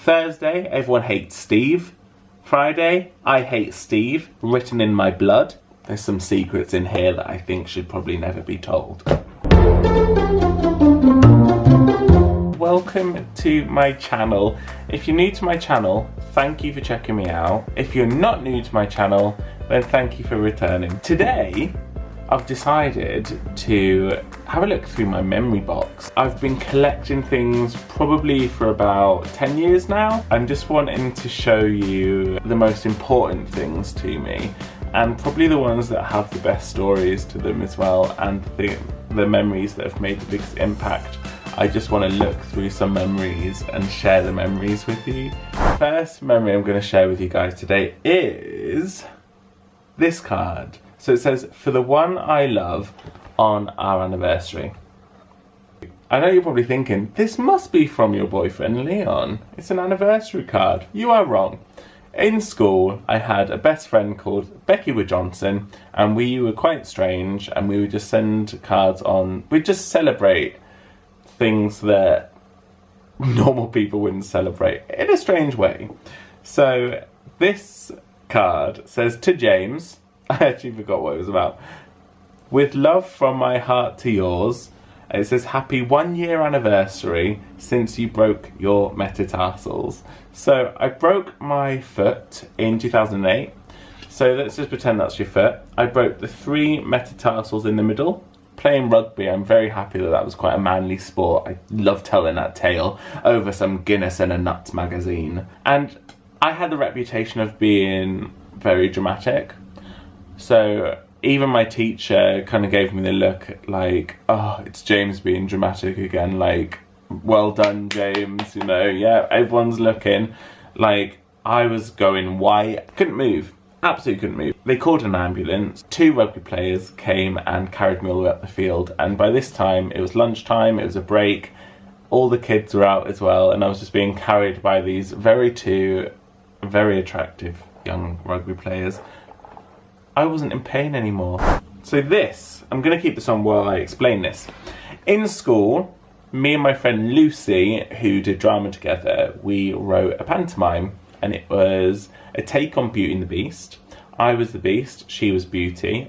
Thursday, everyone hates Steve. Friday, I hate Steve, written in my blood. There's some secrets in here that I think should probably never be told. Welcome to my channel. If you're new to my channel, thank you for checking me out. If you're not new to my channel, then thank you for returning. Today, I've decided to have a look through my memory box. I've been collecting things probably for about 10 years now. I'm just wanting to show you the most important things to me, and probably the ones that have the best stories to them as well, and the memories that have made the biggest impact. I just want to look through some memories and share the memories with you. The first memory I'm going to share with you guys today is this card. So it says, "For the one I love on our anniversary." I know you're probably thinking, this must be from your boyfriend Leon. It's an anniversary card. You are wrong. In school, I had a best friend called Becky Wood Johnson, and we were quite strange, and we would just send cards on. We'd just celebrate things that normal people wouldn't celebrate in a strange way. So this card says, "To James," I actually forgot what it was about, "With love from my heart to yours." And it says, "Happy 1 year anniversary since you broke your metatarsals." So I broke my foot in 2008. So let's just pretend that's your foot. I broke the 3 metatarsals in the middle. Playing rugby, I'm very happy that that was quite a manly sport. I love telling that tale over some Guinness and a Nuts magazine. And I had the reputation of being very dramatic. So even my teacher kind of gave me the look like, oh, it's James being dramatic again, like, well done, James, you know, yeah, everyone's looking. Like, I was going white, couldn't move, absolutely couldn't move. They called an ambulance, 2 rugby players came and carried me all the way up the field, and by this time, it was lunchtime, it was a break, all the kids were out as well, and I was just being carried by these two very attractive young rugby players. I wasn't in pain anymore. So this, I'm going to keep this on while I explain this. In school, me and my friend Lucy, who did drama together, we wrote a pantomime, and it was a take on Beauty and the Beast. I was the Beast, she was Beauty.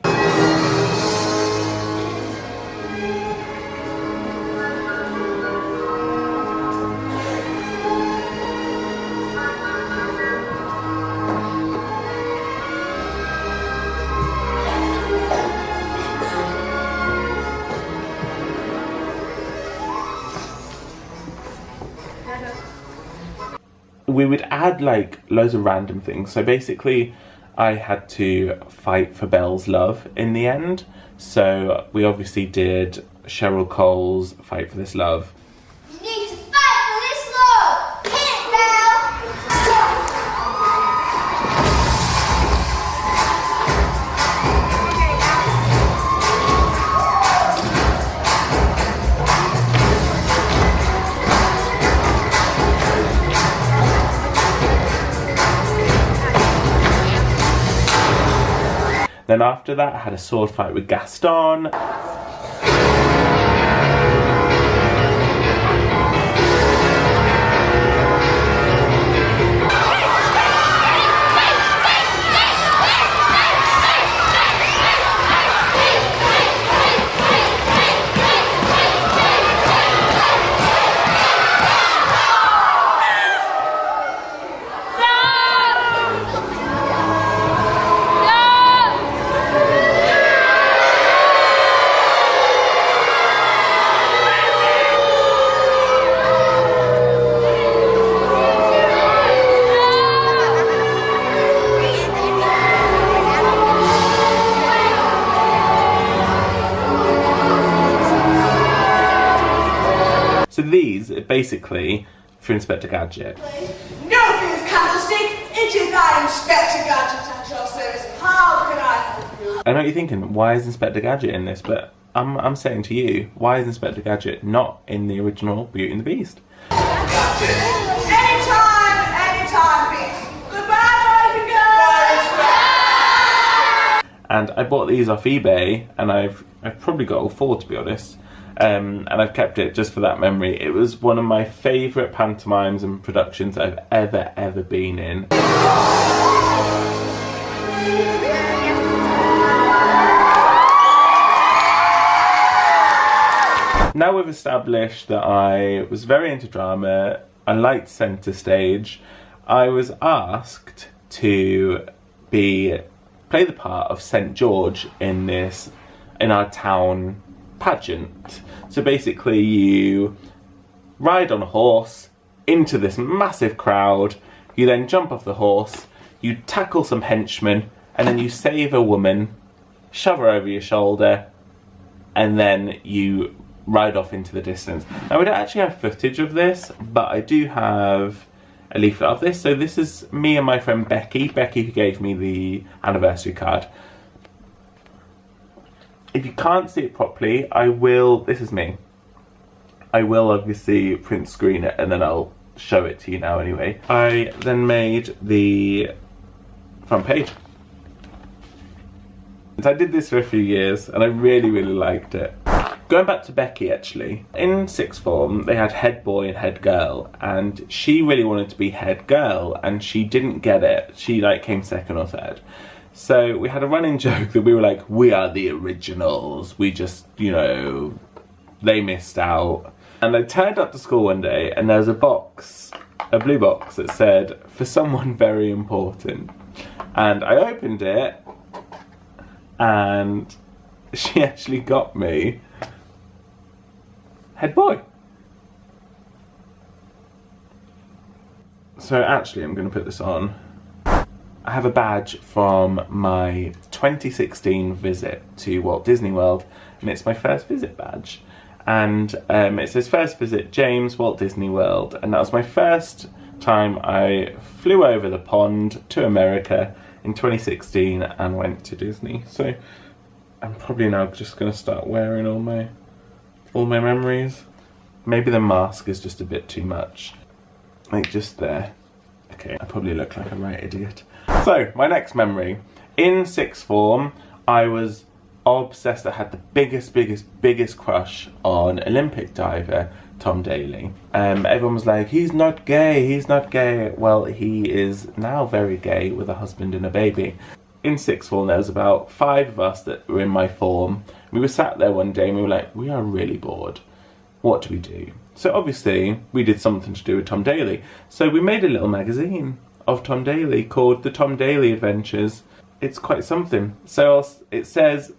We would add like loads of random things. So basically I had to fight for Belle's love in the end. So we obviously did Cheryl Cole's Fight for This Love. You need to fight for this love! Hit it, Belle! Then after that, I had a sword fight with Gaston. So these are basically for Inspector Gadget. Nothing's candlestick, it is I, Inspector Gadget, at your service. How can I help you? I know what you're thinking, why is Inspector Gadget in this? But I'm saying to you, why is Inspector Gadget not in the original Beauty and the Beast? Gadget. Anytime, Beast. Goodbye, boys and girls. And I bought these off eBay, and I've probably got all 4 to be honest. and I've kept it just for that memory. It was one of my favourite pantomimes and productions I've ever been in. Now we've established that I was very into drama, I liked centre stage, I was asked to play the part of St George in our town pageant. So basically you ride on a horse into this massive crowd, you then jump off the horse, you tackle some henchmen, and then you save a woman, shove her over your shoulder, and then you ride off into the distance. Now, we don't actually have footage of this, but I do have a leaflet of this. So this is me and my friend Becky who gave me the anniversary card. If you can't see it properly, this is me. I will obviously print screen it and then I'll show it to you now anyway. I then made the front page. I did this for a few years and I really liked it. Going back to Becky, actually, in sixth form they had head boy and head girl, and she really wanted to be head girl and she didn't get it. She came second or third. So we had a running joke that we were like, we are the originals, we just, they missed out. And I turned up to school one day and there was a blue box that said, for someone very important. And I opened it and she actually got me head boy. So actually I'm going to put this on. I have a badge from my 2016 visit to Walt Disney World, and it's my first visit badge. And it says first visit James, Walt Disney World, and that was my first time I flew over the pond to America in 2016 and went to Disney. So I'm probably now just going to start wearing all my memories. Maybe the mask is just a bit too much. Just there. Okay, I probably look like a right idiot. So, my next memory. In sixth form, I was obsessed. I had the biggest crush on Olympic diver Tom Daley. Everyone was like, he's not gay. Well, he is now very gay with a husband and a baby. In sixth form, there was about 5 of us that were in my form. We were sat there one day and we were like, we are really bored. What do we do? So obviously, we did something to do with Tom Daley. So we made a little magazine of Tom Daley called the Tom Daley Adventures. It's quite something. So it says,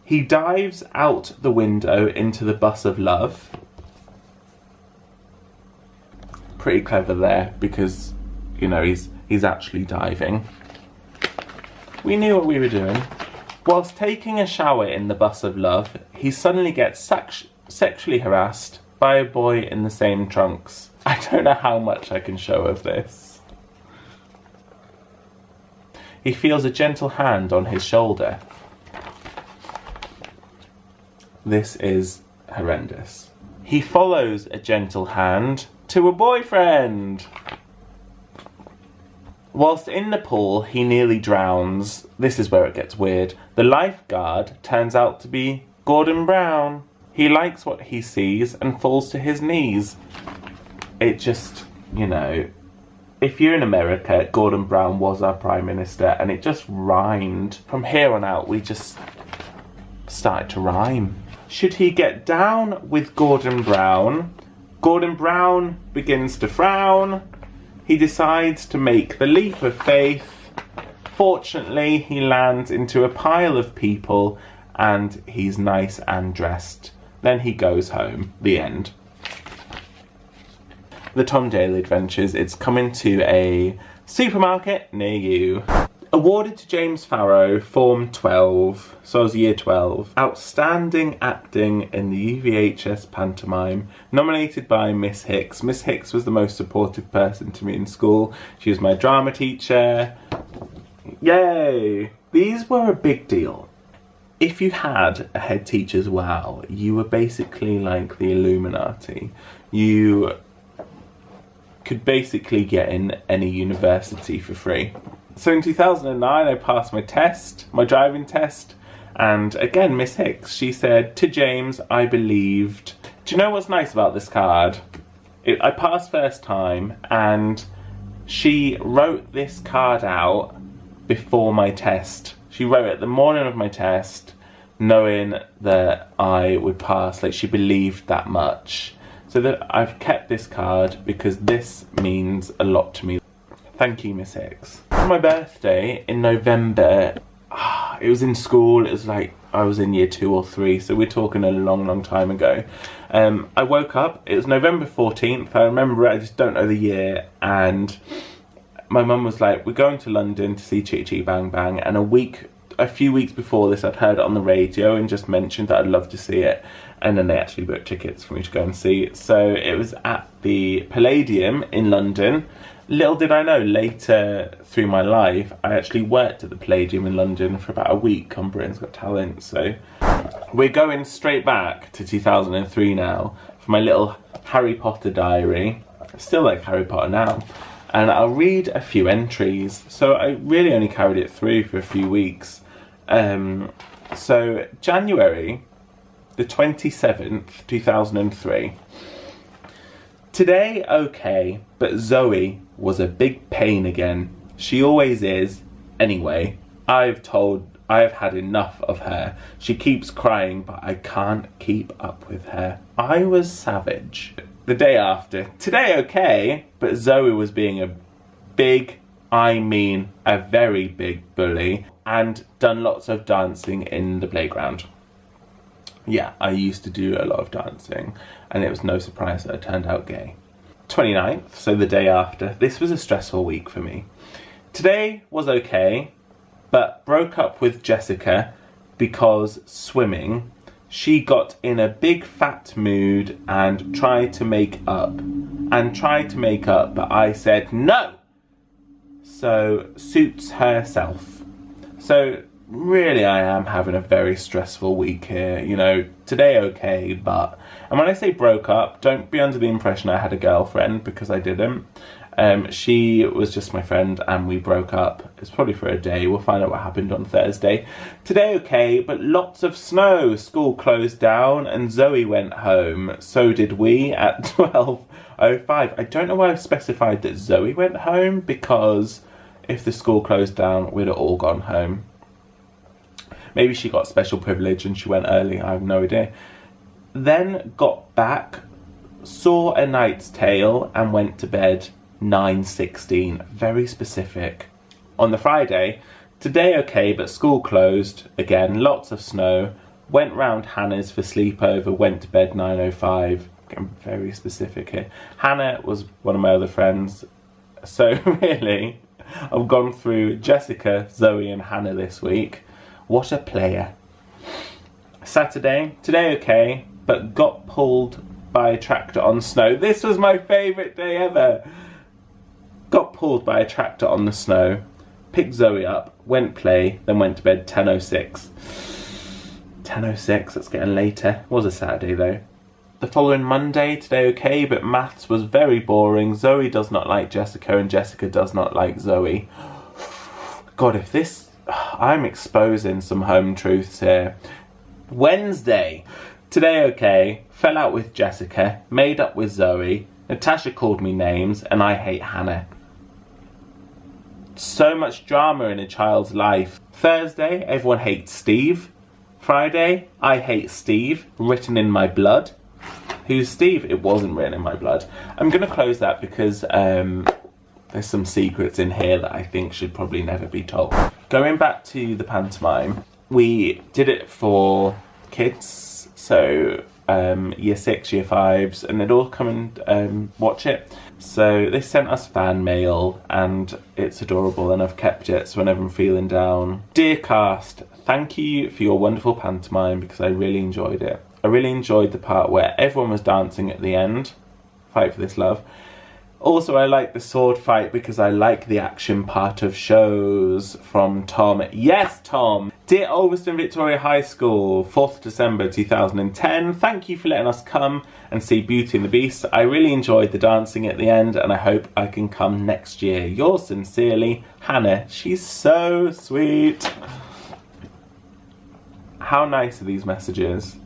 he dives out the window into the bus of love. Pretty clever there because, he's actually diving. We knew what we were doing. Whilst taking a shower in the bus of love, he suddenly gets sexually harassed by a boy in the same trunks. I don't know how much I can show of this. He feels a gentle hand on his shoulder. This is horrendous. He follows a gentle hand to a boyfriend. Whilst in the pool, he nearly drowns. This is where it gets weird. The lifeguard turns out to be Gordon Brown. He likes what he sees and falls to his knees. It just, if you're in America, Gordon Brown was our Prime Minister, and it just rhymed. From here on out, we just started to rhyme. Should he get down with Gordon Brown? Gordon Brown begins to frown. He decides to make the leap of faith. Fortunately, he lands into a pile of people and he's nice and dressed. Then he goes home. The end. The Tom Daley Adventures. It's coming to a supermarket near you. Awarded to James Farrow, Form 12, so I was year 12. Outstanding acting in the UVHS pantomime, nominated by Miss Hicks. Miss Hicks was the most supportive person to me in school. She was my drama teacher. Yay! These were a big deal. If you had a head teacher's wow, you were basically like the Illuminati. You could basically get in any university for free. So in 2009 I passed my driving test, And again, Miss Hicks, she said, to James, I believed. Do you know what's nice about this card? I passed first time, and she wrote this card out before my test. She wrote it the morning of my test, knowing that I would pass. Like, she believed that much. So that I've kept this card because this means a lot to me. Thank you, Miss Hicks. For my birthday in November, it was in school. It was like I was in year 2 or 3, so we're talking a long time ago. I woke up, it was November 14th, I remember it, I just don't know the year, and my mum was like, we're going to London to see Chitty Chitty Bang Bang, and a few weeks before this I'd heard it on the radio and just mentioned that I'd love to see it, and then they actually booked tickets for me to go and see it. So it was at the Palladium in London. Little did I know, later through my life, I actually worked at the Palladium in London for about a week on Britain's Got Talent. So we're going straight back to 2003 now for my little Harry Potter diary. I still like Harry Potter now. And I'll read a few entries. So I really only carried it through for a few weeks. So January the 27th, 2003. Today, okay, but Zoe was a big pain again. She always is. Anyway, I've had enough of her. She keeps crying, but I can't keep up with her. I was savage. The day after. Today, okay, but Zoe was being a big, I mean a very big bully, and done lots of dancing in the playground. Yeah, I used to do a lot of dancing, and it was no surprise that I turned out gay. 29th, so the day after. This was a stressful week for me. Today was okay, but broke up with Jessica because swimming. She got in a big fat mood and tried to make up. But I said no! So, suits herself. So, really, I am having a very stressful week here. You know, today okay, but... And when I say broke up, don't be under the impression I had a girlfriend, because I didn't. She was just my friend and we broke up. It's probably for a day. We'll find out what happened on Thursday. Today okay, but lots of snow. School closed down and Zoe went home. So did we at 12:05. I don't know why I've specified that Zoe went home, because if the school closed down, we'd have all gone home. Maybe she got special privilege and she went early. I have no idea. Then got back, saw A Knight's Tale and went to bed 9:16. Very specific. On the Friday, today okay, but school closed. Again, lots of snow. Went round Hannah's for sleepover, went to bed 9:05. I'm very specific here. Hannah was one of my other friends. So really, I've gone through Jessica, Zoe and Hannah this week. What a player. Saturday, today okay, but got pulled by a tractor on snow. This was my favourite day ever. Got pulled by a tractor on the snow, picked Zoe up, went play, then went to bed 10:06. 10:06, that's getting later. It was a Saturday though. The following Monday, today okay, but maths was very boring. Zoe does not like Jessica and Jessica does not like Zoe. God, if this... I'm exposing some home truths here. Wednesday, today okay, fell out with Jessica, made up with Zoe, Natasha called me names, and I hate Hannah. So much drama in a child's life. Thursday, everyone hates Steve. Friday, I hate Steve, written in my blood. Who's Steve? It wasn't written in my blood. I'm going to close that because there's some secrets in here that I think should probably never be told. Going back to the pantomime, we did it for kids, so year 6, year 5s, and they'd all come and watch it. So they sent us fan mail and it's adorable and I've kept it so whenever I'm feeling down. Dear cast, thank you for your wonderful pantomime because I really enjoyed it. I really enjoyed the part where everyone was dancing at the end. Fight for this love. Also, I like the sword fight because I like the action part of shows. From Tom. Yes, Tom! Dear Ulverston Victoria High School, 4th December 2010. Thank you for letting us come and see Beauty and the Beast. I really enjoyed the dancing at the end and I hope I can come next year. Yours sincerely, Hannah. She's so sweet. How nice are these messages?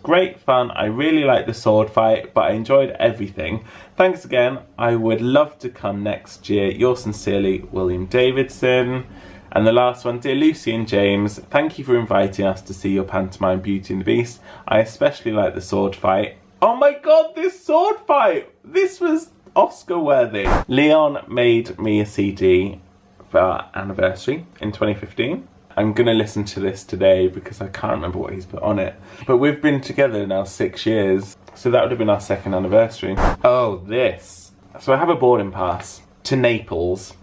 Great fun. I really liked the sword fight, but I enjoyed everything. Thanks again. I would love to come next year. Yours sincerely, William Davidson. And the last one, dear Lucy and James, thank you for inviting us to see your pantomime Beauty and the Beast. I especially like the sword fight. Oh my god, this sword fight! This was Oscar worthy. Leon made me a CD for our anniversary in 2015. I'm gonna listen to this today because I can't remember what he's put on it. But we've been together now 6 years, so that would have been our 2nd anniversary. Oh, this. So I have a boarding pass to Naples.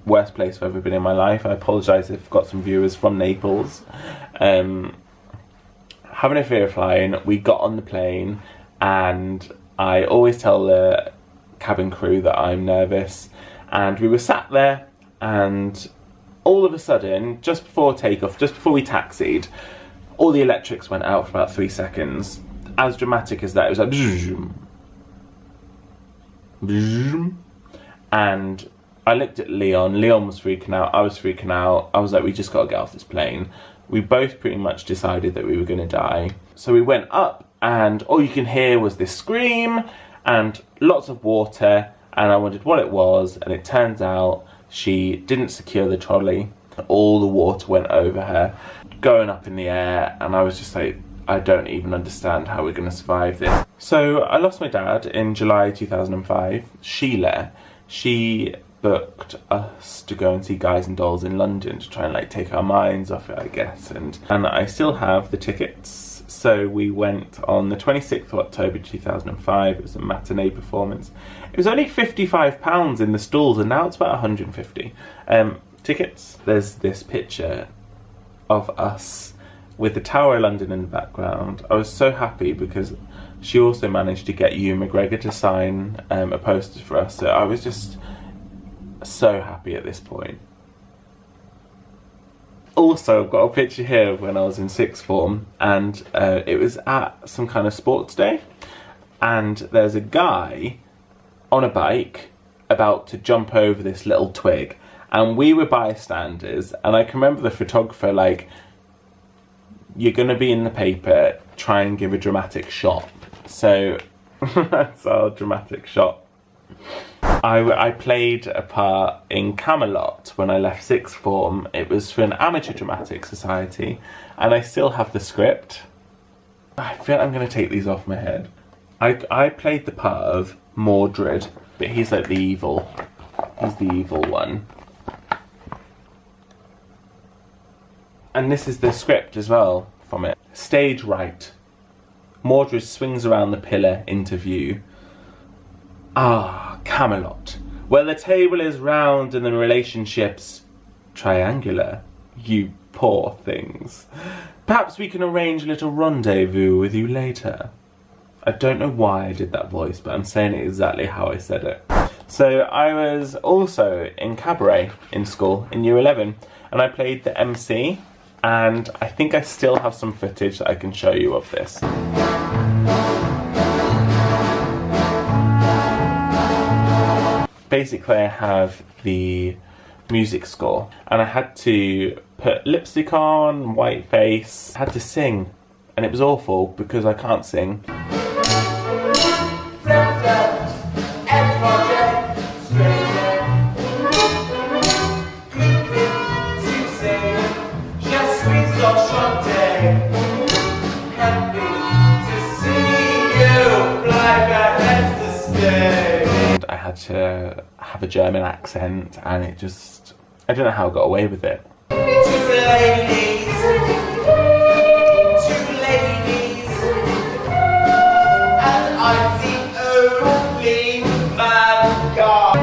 Worst place I've ever been in my life. I apologise if I've got some viewers from Naples. Having a fear of flying, we got on the plane, and I always tell the cabin crew that I'm nervous. And we were sat there, and all of a sudden, just before takeoff, just before we taxied, all the electrics went out for about 3 seconds. As dramatic as that, it was like bzzz, bzzz, and I looked at Leon. Leon was freaking out. I was freaking out. I was like, we just got to get off this plane. We both pretty much decided that we were going to die. So we went up, and all you can hear was this scream and lots of water, and I wondered what it was, and it turns out she didn't secure the trolley. All the water went over her, going up in the air, and I was just like, I don't even understand how we're going to survive this. So I lost my dad in July 2005. Sheila, she booked us to go and see Guys and Dolls in London to try and like take our minds off it, I guess, and I still have the tickets. So we went on the 26th of October 2005. It was a matinee performance. It was only £55 in the stalls, and now it's about 150. Tickets. There's this picture of us with the Tower of London in the background. I was so happy because she also managed to get Ewan McGregor to sign a poster for us. So I was just so happy at this point. Also, I've got a picture here of when I was in 6th form, and it was at some kind of sports day, and there's a guy on a bike about to jump over this little twig, and we were bystanders, and I can remember the photographer like, you're going to be in the paper, try and give a dramatic shot. So that's our dramatic shot. I played a part in Camelot when I left 6th form. It was for an amateur dramatic society, and I still have the script. I feel like I'm going to take these off my head. I played the part of Mordred, but he's like the evil. He's the evil one. And this is the script as well from it. Stage right. Mordred swings around the pillar into view. Ah, Camelot, where the table is round and the relationships triangular. You poor things. Perhaps we can arrange a little rendezvous with you later. I don't know why I did that voice, but I'm saying it exactly how I said it. So I was also in cabaret in school in year 11, and I played the MC, and I think I still have some footage that I can show you of this. Basically, I have the music score, and I had to put lipstick on, white face, I had to sing, and it was awful because I can't sing. I had to have a German accent, and it just, I don't know how I got away with it. Two ladies, and I'm the only man gone.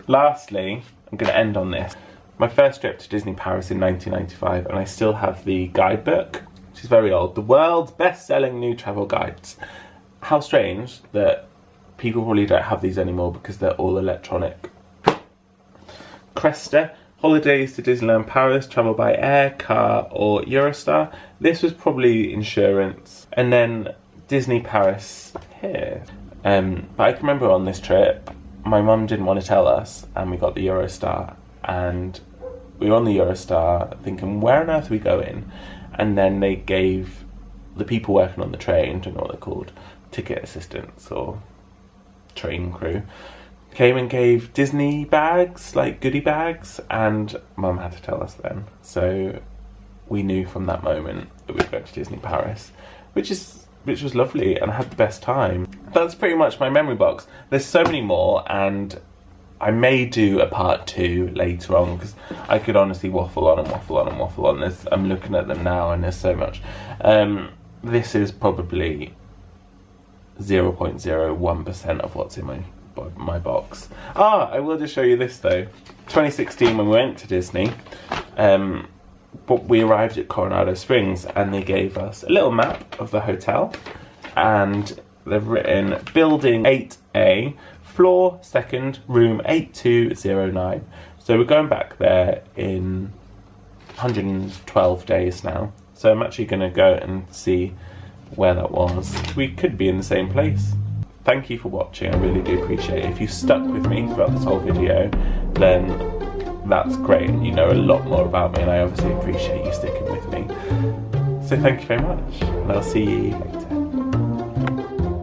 Lastly, I'm going to end on this. My first trip to Disney Paris in 1995, and I still have the guidebook, which is very old. The world's best-selling new travel guides. How strange that people probably don't have these anymore because they're all electronic. Cresta, holidays to Disneyland Paris, travel by air, car, or Eurostar. This was probably insurance. And then Disney Paris here. But I can remember on this trip, my mum didn't want to tell us, and we got the Eurostar, and we were on the Eurostar thinking, where on earth are we going? And then they gave the people working on the train, I don't know what they're called, ticket assistants or train crew, came and gave Disney bags, like goodie bags, and Mum had to tell us then. So we knew from that moment that we were going to Disney Paris, which was lovely, and I had the best time. That's pretty much my memory box. There's so many more, and I may do a part 2 later on, because I could honestly waffle on and waffle on and waffle on. I'm looking at them now, and there's so much. This is probably 0.01% of what's in my box. I will just show you this though. 2016, when we went to Disney, but we arrived at Coronado Springs, and they gave us a little map of the hotel, and they've written building 8A, floor 2nd, room 8209. So we're going back there in 112 days now. So I'm actually going to go and see where that was. We could be in the same place. Thank you for watching, I really do appreciate it. If you stuck with me throughout this whole video, then that's great. You know a lot more about me, and I obviously appreciate you sticking with me. So thank you very much, and I'll see you later.